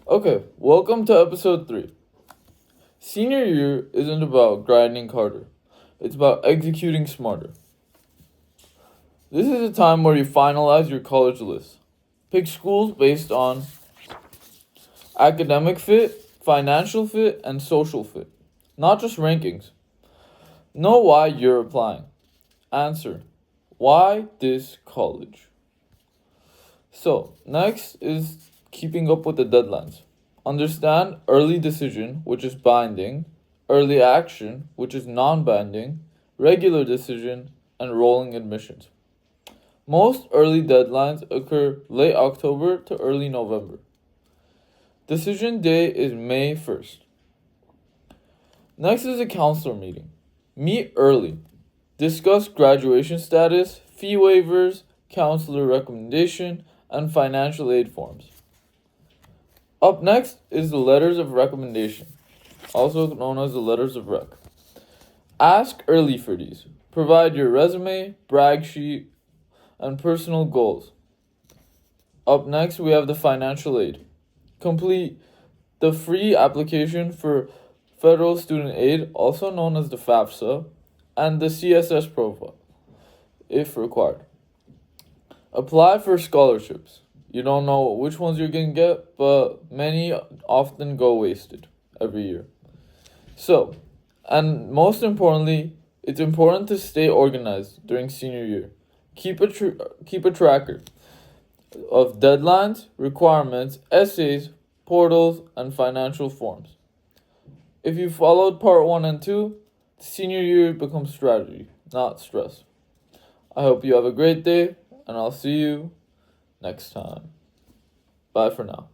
Okay, welcome to episode 3. Senior year isn't about grinding harder, it's about executing smarter. This is a time where you finalize your college list. Pick schools based on academic fit, financial fit, and social fit, not just rankings. Know why you're applying. Answer: why this college? So, next is keeping up with the deadlines. Understand early decision, which is binding, early action, which is non binding, regular decision, and rolling admissions. Most early deadlines occur late October to early November. Decision day is May 1st. Next is a counselor meeting. Meet early. Discuss graduation status, fee waivers, counselor recommendation, and financial aid forms. Up next is the letters of recommendation, also known as the letters of rec. Ask early for these. Provide your resume, brag sheet, and personal goals. Up next, we have the financial aid. Complete the free application for federal student aid, also known as the FAFSA, and the CSS Profile, if required. Apply for scholarships. You don't know which ones you're going to get, but many often go wasted every year. So, and most importantly, it's important to stay organized during senior year. Keep a tracker of deadlines, requirements, essays, portals, and financial forms. If you followed part 1 and 2, senior year becomes strategy, not stress. I hope you have a great day, and I'll see you next time. Bye for now.